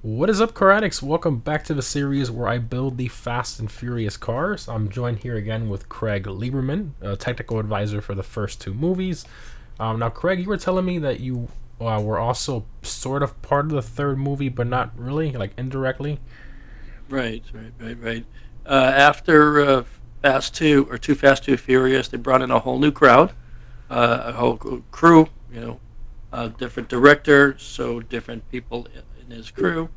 What is up, car addicts? Welcome back to the series where I build the fast and furious cars. I'm joined here again with Craig Lieberman, a technical advisor for the first two movies. Now, Craig, you were telling me that you were also sort of part of the third movie, but not really, like indirectly. Right. After Fast Two or Too Fast Too Furious, they brought in a whole new crowd, a whole crew. A different director, so different people in his crew,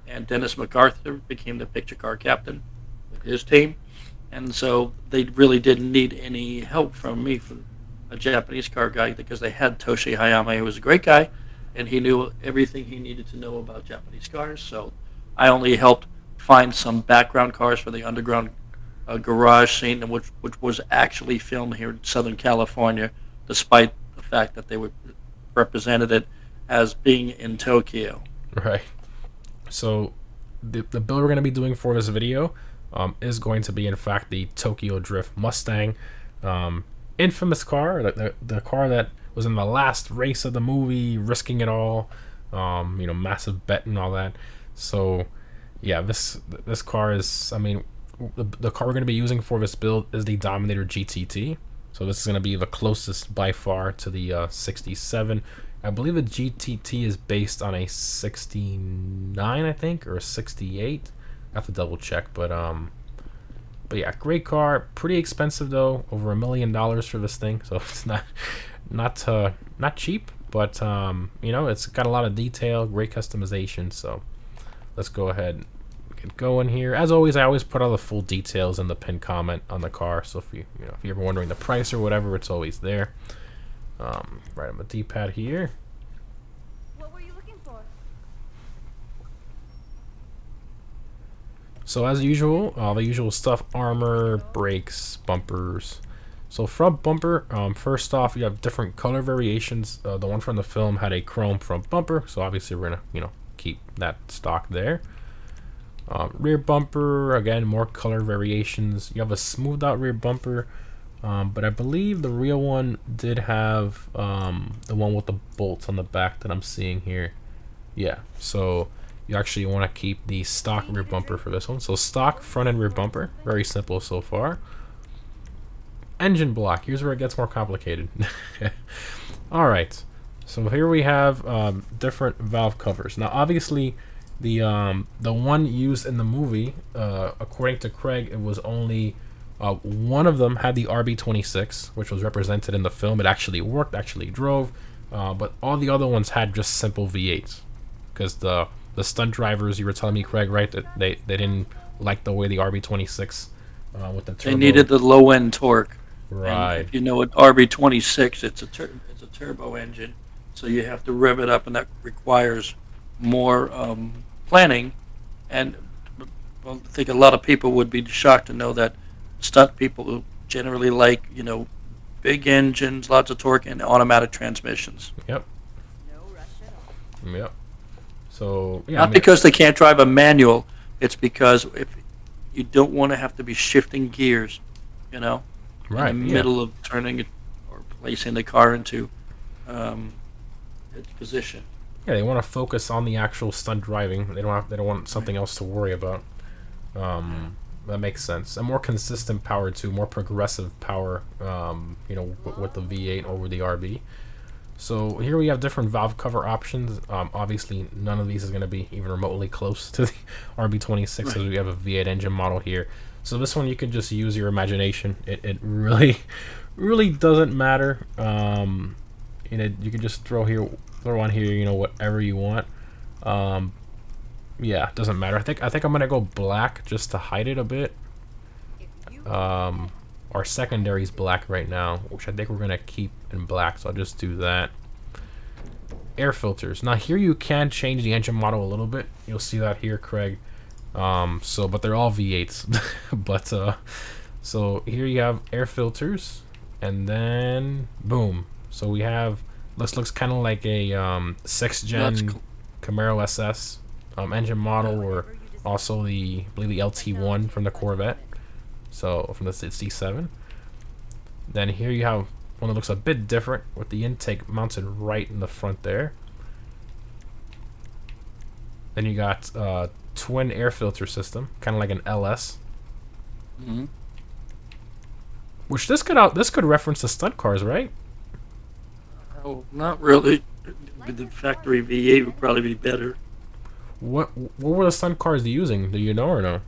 and Dennis MacArthur became the picture car captain with his team, and so they really didn't need any help from me, from a Japanese car guy, because they had Toshi Hayama, who was a great guy, and he knew everything he needed to know about Japanese cars. So I only helped find some background cars for the underground garage scene, which was actually filmed here in Southern California, despite the fact that they were represented it as being in Tokyo. Right. So the build we're going to be doing for this video is going to be, in fact, the Tokyo Drift Mustang. Infamous car, the car that was in the last race of the movie, risking it all, massive bet and all that. So, yeah, this car is, the car we're going to be using for this build is the Dominator GTT. So this is going to be the closest by far to the 67. I believe the GTT is based on a 69, I think, or a 68. I have to double check, but yeah, great car. Pretty expensive though, over $1 million for this thing. So it's not cheap, but it's got a lot of detail, great customization. So let's go ahead. Going here, as always, I always put all the full details in the pinned comment on the car, so if if you're ever wondering the price or whatever, it's always there. Right on the D-pad here. What were you looking for? So as usual, all the usual stuff: armor, brakes, bumpers. So front bumper, first off, you have different color variations. The one from the film had a chrome front bumper, so obviously we're gonna keep that stock there. Rear bumper, again, more color variations. You have a smoothed out rear bumper, but I believe the real one did have the one with the bolts on the back that I'm seeing here. Yeah, so you actually want to keep the stock rear bumper for this one. So stock front and rear bumper, very simple so far. Engine block, here's where it gets more complicated. Alright, so here we have different valve covers. Now obviously the one used in the movie, according to Craig, it was only one of them had the RB26, which was represented in the film. It actually worked, actually drove, but all the other ones had just simple V8s, because the stunt drivers, you were telling me, Craig, right, that they didn't like the way the RB26 with the turbo. They needed the low end torque. Right. And if you know what RB26, it's a turbo engine, so you have to rev it up, and that requires more planning. And I think a lot of people would be shocked to know that stunt people generally like big engines, lots of torque, and automatic transmissions. Yep. No rush at all. Yep. So yeah, Not because they can't drive a manual, it's because if you don't want to have to be shifting gears, right, in the middle of turning it or placing the car into its position. Yeah, they want to focus on the actual stunt driving. They don't want something else to worry about. That makes sense. A more consistent power too, more progressive power. With the V8 over the RB. So here we have different valve cover options. Obviously, none of these is going to be even remotely close to the RB26, because we have a V8 engine model here. So this one you can just use your imagination. It really, really doesn't matter. You can just throw on here, whatever you want. Yeah, it doesn't matter. I think I'm gonna go black just to hide it a bit. Our secondary's black right now, which I think we're gonna keep in black, so I'll just do that. Air filters. Now here you can change the engine model a little bit. You'll see that here, Craig. But they're all V8s. But so here you have air filters, and then boom. So we have, this looks kind of like a 6th gen Camaro SS engine model, or also I believe the LT1 from the Corvette. So from the 67. Then here you have one that looks a bit different, with the intake mounted right in the front there. Then you got twin air filter system, kind of like an LS. Hmm. Which this could reference the stunt cars, right? Oh, not really. The factory V8 would probably be better. What were the stunt cars using? Do you know or no?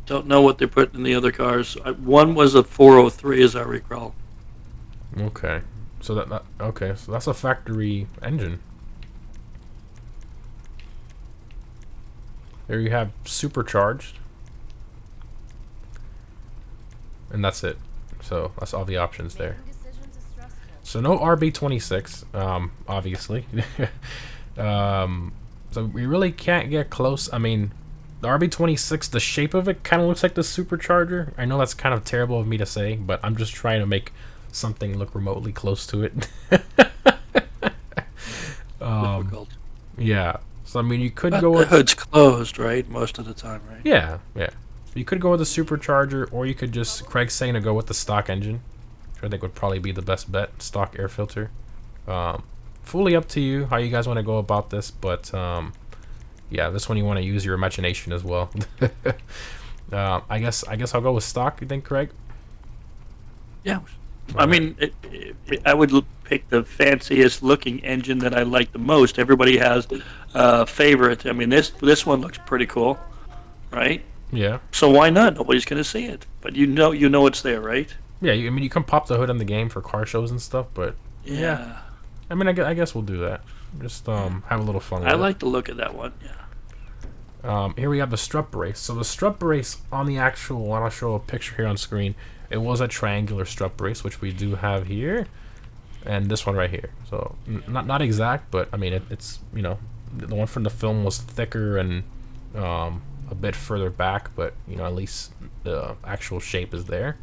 Don't know what they're putting in the other cars. One was a 403, as I recall. Okay, so so that's a factory engine. There you have supercharged, and that's it. So that's all the options there. Making decisions is stressful. So no RB26, obviously. So we really can't get close. I mean, the RB26, the shape of it kind of looks like the supercharger. I know that's kind of terrible of me to say, but I'm just trying to make something look remotely close to it. Difficult. Yeah. So I mean, you could But go the with hood's closed, right? Most of the time, right? yeah. You could go with the supercharger, or you could just Craig's saying to go with the stock engine, which I think would probably be the best bet. Stock air filter. Fully up to you how you guys want to go about this, but yeah, this one you want to use your imagination as well. I guess I'll go with stock. You think, Craig? Yeah. I mean, I would pick the fanciest looking engine that I like the most. Everybody has a favorite. I mean, this one looks pretty cool, right? Yeah. So why not? Nobody's going to see it, but you know it's there, right? Yeah. I mean, you can pop the hood in the game for car shows and stuff, but Yeah. I mean, I guess we'll do that. Just have a little fun with I it. like the look of that one. Yeah. Here we have the strut brace. So the strut brace on the actual one, I'll show a picture here on screen. It was a triangular strut brace, which we do have here, and this one right here. So not exact, but I mean it's the one from the film was thicker and a bit further back, but at least the actual shape is there.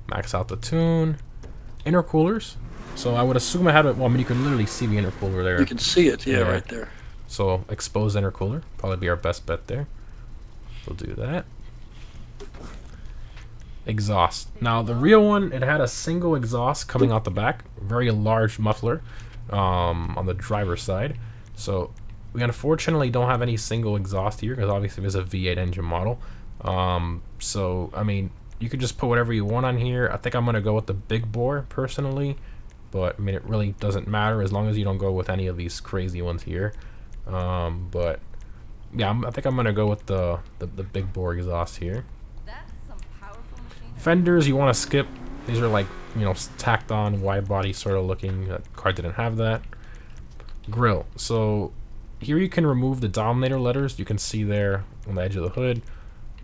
Max out the tune. Intercoolers. So I would assume I had it. Well, I mean, you can literally see the intercooler there. You can see it, yeah, Yeah. right there. So exposed intercooler, probably be our best bet there. We'll do that. Exhaust. Now the real one, it had a single exhaust coming out the back, very large muffler on the driver's side. So we unfortunately don't have any single exhaust here because obviously it's a V8 engine model. So I mean, you could just put whatever you want on here. I think I'm gonna go with the big bore personally, but I mean it really doesn't matter as long as you don't go with any of these crazy ones here. But yeah, I think I'm gonna go with the big bore exhaust here. That's some powerful machinery. Fenders you want to skip. These are like tacked on wide body sort of looking. That car didn't have that. Grill. So here you can remove the Dominator letters. You can see there on the edge of the hood.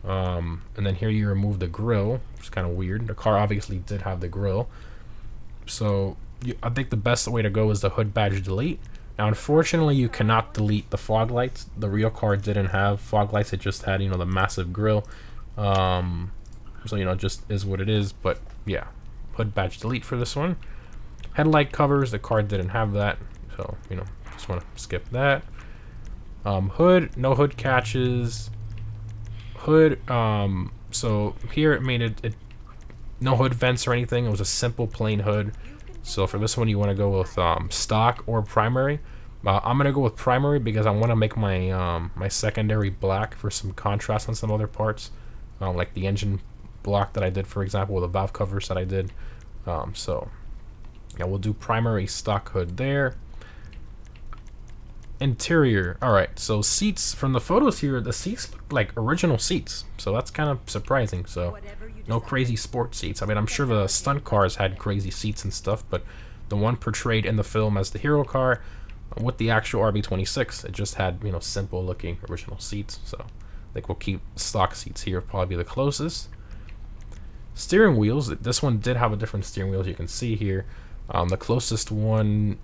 And then here you remove the grill, which is kind of weird. The car obviously did have the grill. So I think the best way to go is the hood badge delete. Now, unfortunately, you cannot delete the fog lights. The real car didn't have fog lights. It just had, the massive grill. So, just is what it is. But, yeah, hood badge delete for this one. Headlight covers. The car didn't have that. So, just want to skip that. Hood. No hood catches. Hood. So, here, I mean, it no hood vents or anything. It was a simple, plain hood. So for this one, you want to go with stock or primary. I'm gonna go with primary because I want to make my my secondary black for some contrast on some other parts, like the engine block that I did, for example, with the valve covers that I did. So yeah, we'll do primary stock hood there. Interior. All right. So seats from the photos here, the seats look like original seats. So that's kind of surprising. So. Whatever you No decide. crazy sports seats. I mean, I'm sure the stunt cars had crazy seats and stuff, but the one portrayed in the film as the hero car with the actual RB26, it just had, simple looking original seats. So I think we'll keep stock seats here, probably be the closest. Steering wheels. This one did have a different steering wheel, as you can see here. The closest one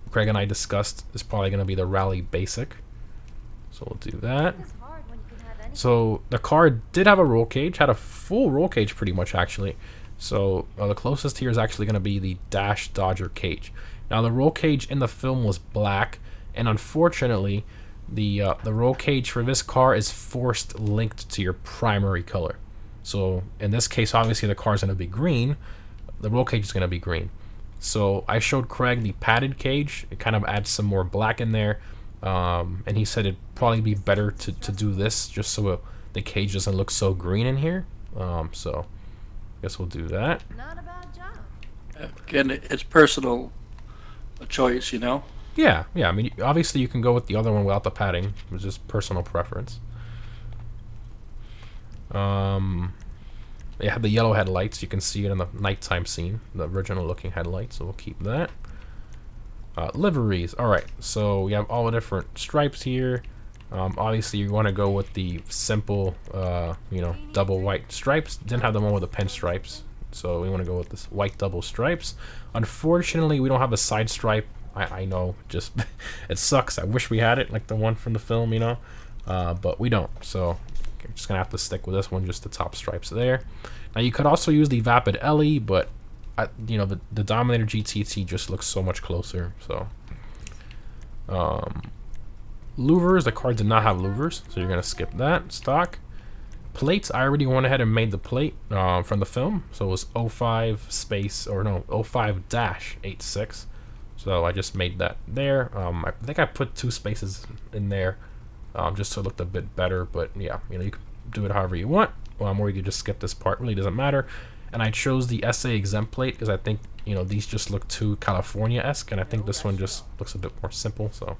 Craig and I discussed is probably going to be the Rally Basic. So we'll do that. It's hard when you can have anything. So the car did have a roll cage, had a full roll cage pretty much actually. So the closest here is actually going to be the Dash Dodger cage. Now the roll cage in the film was black, and unfortunately the roll cage for this car is forced linked to your primary color. So in this case, obviously the car is going to be green. The roll cage is going to be green. So I showed Craig the padded cage. It kind of adds some more black in there. And he said it'd probably be better to do this just so the cage doesn't look so green in here. So I guess we'll do that. Not a bad job. Again, it's personal choice, you know. Yeah. I mean, obviously you can go with the other one without the padding. It's just personal preference. They have the yellow headlights. You can see it in the nighttime scene, the original looking headlights. So we'll keep that. Liveries. All right. So we have all the different stripes here. Obviously, you want to go with the simple, double white stripes. Didn't have the one with the pinstripes, so we want to go with this white double stripes. Unfortunately, we don't have a side stripe. I know, just it sucks. I wish we had it, like the one from the film, but we don't. So I'm just gonna have to stick with this one, just the top stripes there. Now you could also use the Vapid LE, but the Dominator GTT just looks so much closer. So louvers, the car did not have louvers, so you're gonna skip that. Stock plates, I already went ahead and made the plate from the film, so it was 05-86. So I just made that there. I think I put 2 spaces in there just so it looked a bit better, but yeah, you can do it however you want, or you could just skip this part, really doesn't matter. And I chose the SA exempt plate because I think these just look too California-esque, and I think this one just looks a bit more simple, so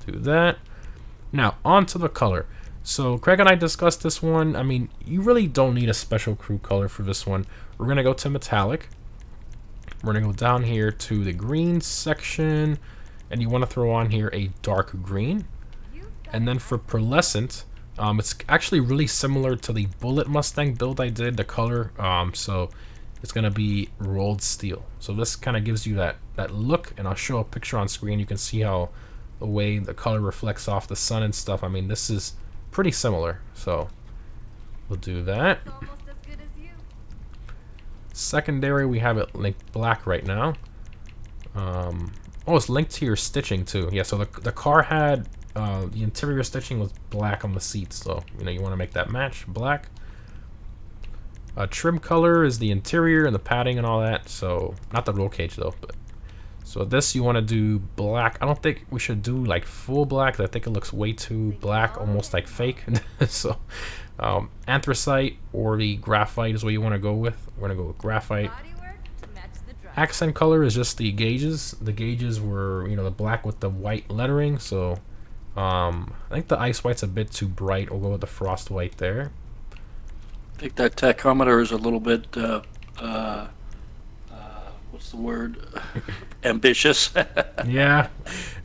do that. Now on to the color. So Craig and I discussed this one. I mean, you really don't need a special crew color for this one. We're gonna go to metallic. We're gonna go down here to the green section, and you want to throw on here a dark green. And then for pearlescent, it's actually really similar to the Bullet Mustang build I did, the color. So it's gonna be rolled steel. So this kind of gives you that look, and I'll show a picture on screen. You can see how the way the color reflects off the sun and stuff. I mean, this is pretty similar. So we'll do that. It's almost as good as you. Secondary, we have it linked black right now. It's linked to your stitching too. Yeah, so the car had the interior stitching was black on the seats, so you want to make that match black. Trim color is the interior and the padding and all that. So not the roll cage though, but so this you want to do black. I don't think we should do like full black. I think it looks way too black, almost like fake. So anthracite or the graphite is what you want to go with. We're gonna go with graphite. Bodywork to match the drive. Accent color is just the gauges. The gauges were the black with the white lettering. So I think the ice white's a bit too bright. We'll go with the frost white there. I think that tachometer is a little bit, what's the word? Ambitious. Yeah,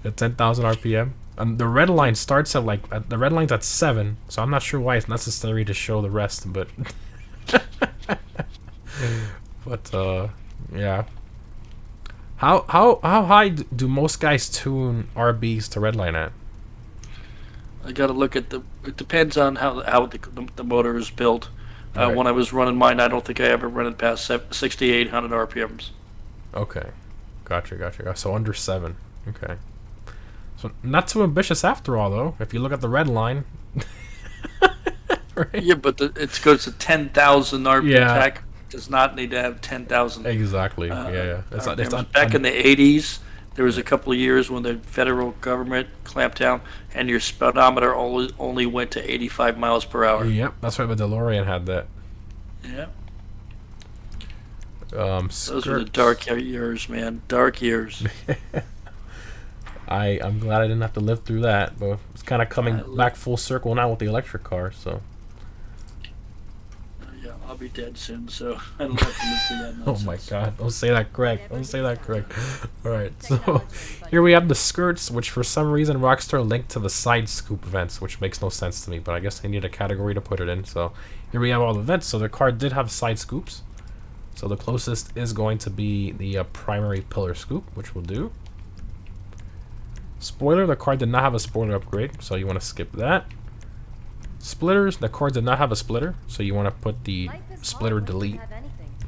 at 10,000 RPM. And the red line starts at the red line's at 7, so I'm not sure why it's necessary to show the rest, but yeah. How high do most guys tune RBs to redline at? I got to look at it depends on how the motor is built. Right. When I was running mine, I don't think I ever run it past 6,800 RPMs. Okay, gotcha. So under 7. Okay. So not too ambitious after all, though. If you look at the red line. Right? Yeah, but it goes to 10,000 RPM. Yeah. Tach does not need to have 10,000. Exactly. Yeah. It's not Back in the 80s, there was a couple of years when the federal government clamped down, and your speedometer only went to 85 miles per hour. Yep, that's why the DeLorean had that. Yeah. Those were the dark years, man. Dark years. I'm glad I didn't have to live through that, but it's kind of coming back full circle now with the electric car. So. Yeah, I'll be dead soon, so I don't have to live through that nonsense. Oh my God! Don't say that, Greg. Don't say that, Greg. All right, so here we have the skirts, which for some reason Rockstar linked to the side scoop vents, which makes no sense to me. But I guess they need a category to put it in. So here we have all the vents. So the car did have side scoops. So the closest is going to be the primary pillar scoop, which we'll do. Spoiler, the car did not have a spoiler upgrade, so you want to skip that. Splitters, the car did not have a splitter, so you want to put the splitter delete.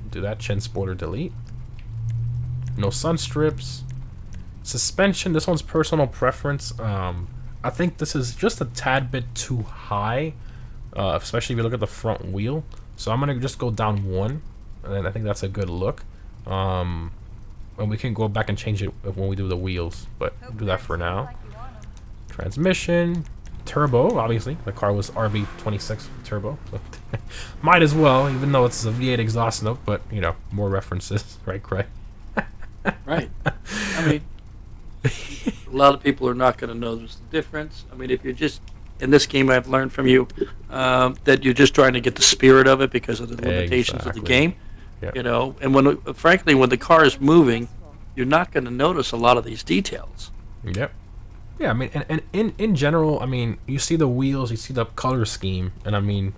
Do that, chin spoiler delete. No sun strips. Suspension, this one's personal preference. I think this is just a tad bit too high, especially if you look at the front wheel. So I'm going to just go down 1, and I think that's a good look. And we can go back and change it when we do the wheels, but do that for now. Transmission, turbo. Obviously, the car was RB26 turbo. So might as well, even though it's a V8 exhaust note. But you know, more references, right, Craig? Right. I mean, a lot of people are not going to notice the difference. I mean, if you're just in this game, I've learned from you that you're just trying to get the spirit of it because of the limitations of the Exactly. game. Yep. You know, and frankly, when the car is moving, you're not going to notice a lot of these details. Yep. Yeah, I mean, and in general, I mean, you see the wheels, you see the color scheme, and I mean,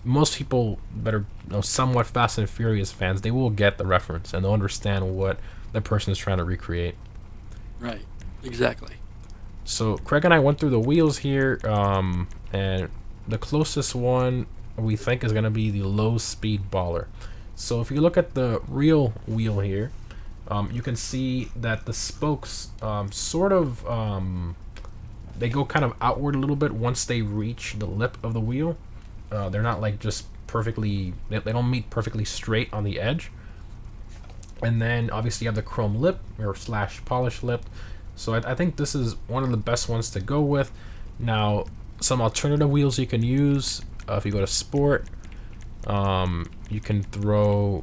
most people that are somewhat Fast and Furious fans, they will get the reference and they'll understand what the person is trying to recreate. Right. Exactly. So Craig and I went through the wheels here, and the closest one we think is going to be the low-speed baller. So if you look at the real wheel here, you can see that the spokes they go kind of outward a little bit once they reach the lip of the wheel. They're not like just perfectly, they don't meet perfectly straight on the edge. And then obviously you have the chrome lip or / polished lip. So I think this is one of the best ones to go with. Now, some alternative wheels you can use, if you go to sport, you can throw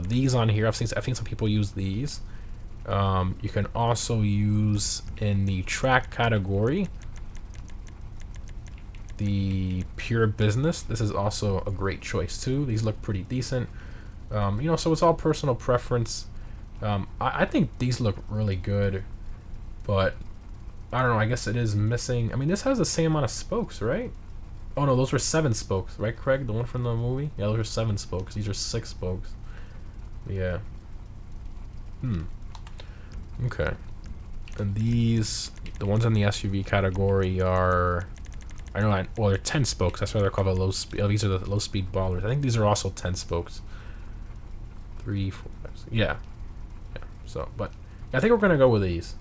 these on here. I've seen some people use these. You can also use in the track category the pure business. This is also a great choice too. These look pretty decent. So it's all personal preference. I think these look really good, but I don't know. I guess it is missing. I mean, this has the same amount of spokes, right? Oh no, those were 7 spokes, right, Craig? The one from the movie? Yeah, those are 7 spokes. These are 6 spokes. Yeah. Okay. And these, the ones in the SUV category are, they're 10 spokes. That's why they're called a low speed. Oh, these are the low speed ballers. I think these are also 10 spokes. 3, 4, 5, 6. Yeah. So, but I think we're gonna go with these.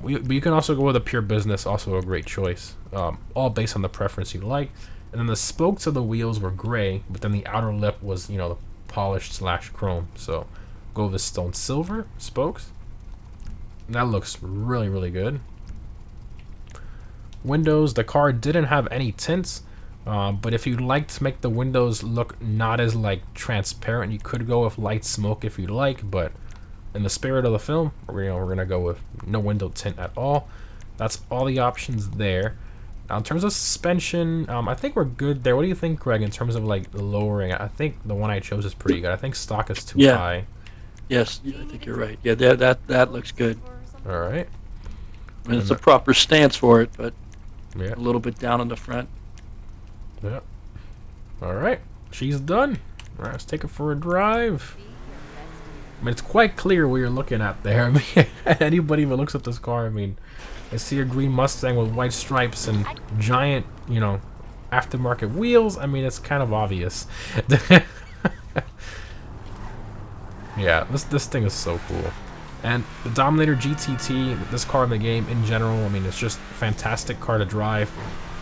You can also go with a pure business, also a great choice. All based on the preference you like. And then the spokes of the wheels were gray, but then the outer lip was, the polished / chrome. So go with the stone silver spokes. And that looks really, really good. Windows, the car didn't have any tints, but if you'd like to make the windows look not as transparent, you could go with light smoke if you'd like, but in the spirit of the film, we're gonna go with no window tint at all. That's all the options there. Now, in terms of suspension, I think we're good there. What do you think, Greg, in terms of the lowering? I think the one I chose is pretty good. I think stock is too high. Yes, I think you're right. Yeah, that looks good. All right. I mean, it's a proper stance for it, but Yeah. a little bit down in the front. Yeah. All right. She's done. All right, let's take it for a drive. I mean, it's quite clear what you're looking at there. I mean, anybody who looks at this car, I mean, I see a green Mustang with white stripes and giant, aftermarket wheels. I mean, it's kind of obvious. Yeah, this thing is so cool. And the Dominator GTT, this car in the game in general, I mean, it's just a fantastic car to drive.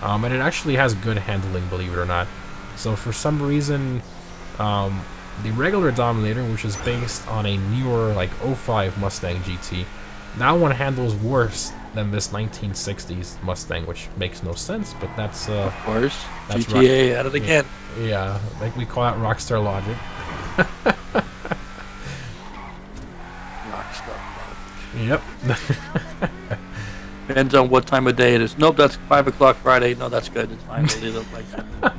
And it actually has good handling, believe it or not. So for some reason, the regular Dominator, which is based on a newer, 05 Mustang GT, that one handles worse than this 1960s Mustang, which makes no sense, but that's... Of course. That's GTA at it again. Yeah, we call that Rockstar logic. Yep. Depends on what time of day it is. Nope, that's 5 o'clock Friday. No, that's good. It's fine. We'll leave it like that.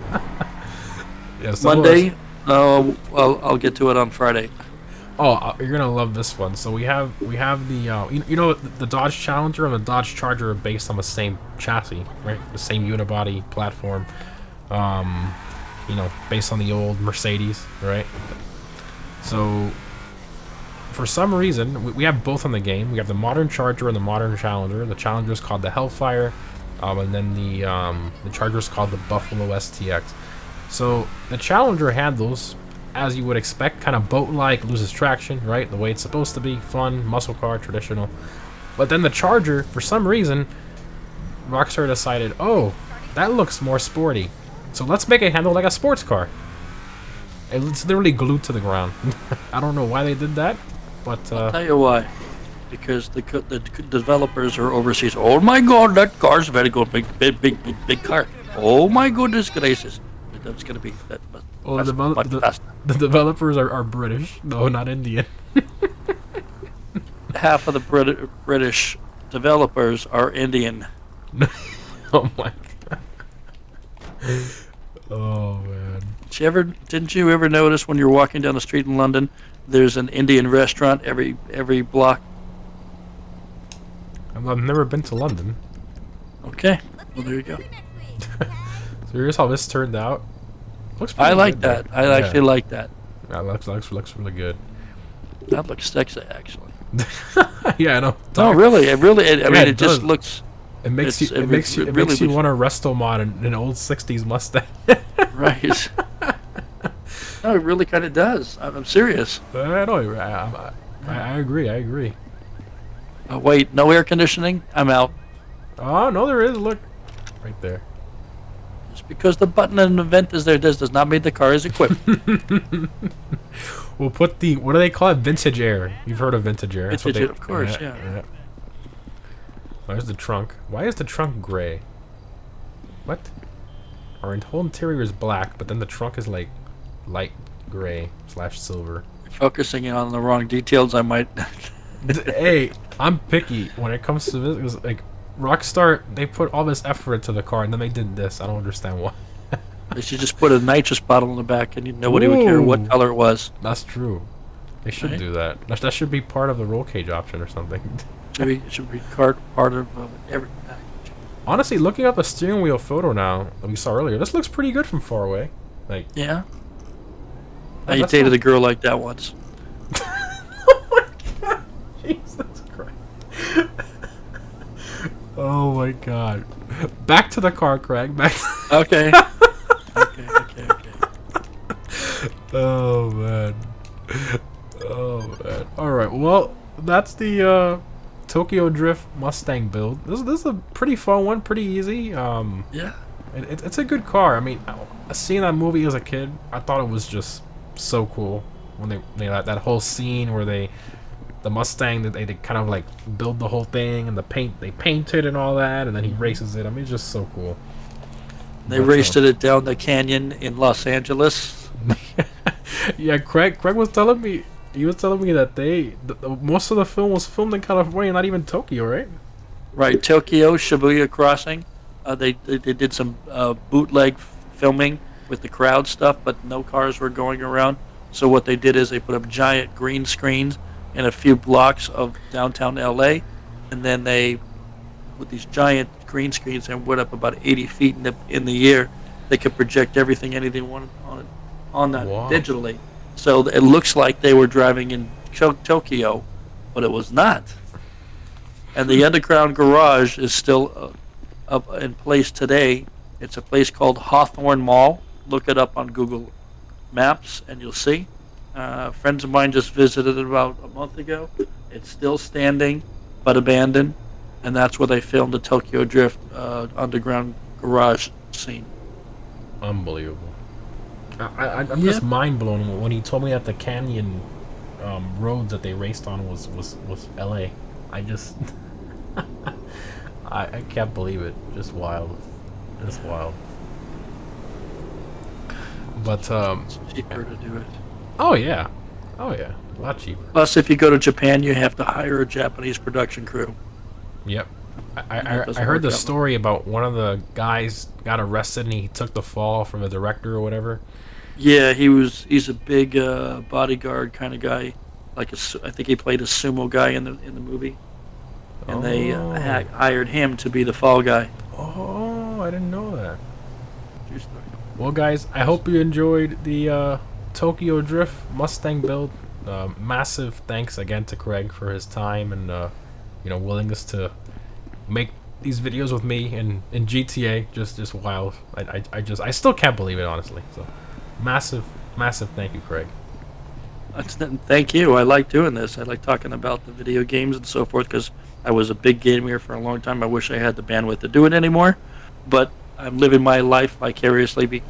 Yeah, Monday, I'll get to it on Friday. Oh, you're gonna love this one. So we have the the Dodge Challenger and the Dodge Charger are based on the same chassis, right? The same unibody platform. Based on the old Mercedes, right? So for some reason, we have both in the game. We have the modern Charger and the modern Challenger. The Challenger is called the Hellfire, and then the Charger is called the Buffalo STX. So the Challenger handles, as you would expect, kind of boat-like, loses traction, right? The way it's supposed to be, fun, muscle car, traditional. But then the Charger, for some reason, Rockstar decided, oh, that looks more sporty. So let's make it handle like a sports car. And it's literally glued to the ground. I don't know why they did that, but... I'll tell you why. because the developers are overseas. Oh my God, that car's very good, big car. Oh my goodness gracious, that's gonna be that Well, much, much faster. the developers are British, no, not Indian. Half of the British developers are Indian. Oh my god. Oh man. Didn't you ever notice when you're walking down the street in London, there's an Indian restaurant every block? I've never been to London. Okay, well there you go. So here's how this turned out. Looks pretty I like good, that. though. I actually like that. Yeah, looks really good. That looks sexy, actually. Yeah, I know. No, really, I mean, it it just does. looks. It makes It's- you. It it makes you. re- It really makes you looks- want to resto mod an old '60s Mustang. Right. No, it really kind of does. I'm serious. I know. I agree. I agree. Wait, no air conditioning? I'm out. Oh no, there is. Look, right there. Just because the button in the vent is there does not mean the car is equipped. We'll put the, what do they call it? Vintage air. You've heard of vintage air. That's what Vintage air, of course, yeah. Where's the trunk? Why is the trunk gray? What? Our whole interior is black, but then the trunk is like light gray / silver. Focusing in on the wrong details, I might. Hey, I'm picky when it comes to this. 'Cause, like, Rockstar, they put all this effort into the car, and then they did this. I don't understand why. They should just put a nitrous bottle in the back, and nobody would care what Ooh. color it was. That's true. They should Right? do that. That should be part of the roll cage option or something. Should be part of every package. Honestly, looking at the steering wheel photo now that we saw earlier, this looks pretty good from far away. Like, Yeah. Oh, I that's dated not- a girl like that once. oh my god, Jesus Christ! Oh my god! Back to the car, Craig. Back. Okay. Okay. Oh man. Oh man. All right. Well, that's the Tokyo Drift Mustang build. This is a pretty fun one. Pretty easy. Yeah. It's a good car. I mean, seeing that movie as a kid, I thought it was just so cool when they that whole scene where the Mustang they kind of like build the whole thing and they paint it and all that, and then he races it. I mean, it's just so cool. They But, raced it down the canyon in Los Angeles. Yeah, Craig was telling me. He was telling me that most of the film was filmed in California, not even Tokyo, right? Right, Tokyo, Shibuya Crossing. They did some bootleg filming with the crowd stuff, but no cars were going around. So what they did is they put up giant green screens in a few blocks of downtown LA, and then they, with these giant green screens and went up about 80 feet in the air, they could project everything, anything wanted on that Wow. digitally. So it looks like they were driving in Tokyo, but it was not. And the underground garage is still up in place today. It's a place called Hawthorne Mall. Look it up on Google Maps, and you'll see. Friends of mine just visited it about a month ago. It's still standing, but abandoned, and that's where they filmed the Tokyo Drift underground garage scene. Unbelievable. I'm just mind blown when he told me that the canyon road that they raced on was LA. I just I can't believe it. Just wild. Just wild. But It's cheaper to do it. oh yeah, a lot cheaper. Plus, if you go to Japan, you have to hire a Japanese production crew. Yep. that I doesn't heard work the out. story about one of the guys got arrested and he took the fall from the director or whatever. Yeah, he's a big bodyguard kind of guy. I think he played a sumo guy in the movie, and they Oh. hired him to be the fall guy. Oh, I didn't know that. True story. Well, guys, I hope you enjoyed the Tokyo Drift Mustang build. Massive thanks again to Craig for his time and willingness to make these videos with me in GTA. Just wild. I still can't believe it, honestly. So, massive thank you, Craig. Thank you. I like doing this. I like talking about the video games and so forth because I was a big gamer for a long time. I wish I had the bandwidth to do it anymore, but I'm living my life vicariously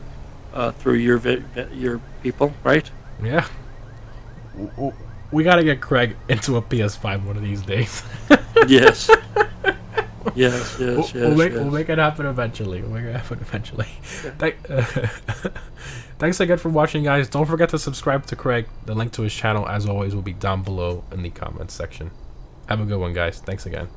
through your people, right? Yeah. we gotta get Craig into a PS5 one of these days. Yes. Yes, We'll make it happen eventually. Thanks again for watching, guys. Don't forget to subscribe to Craig. The link to his channel, as always, will be down below in the comments section. Have a good one, guys. Thanks again.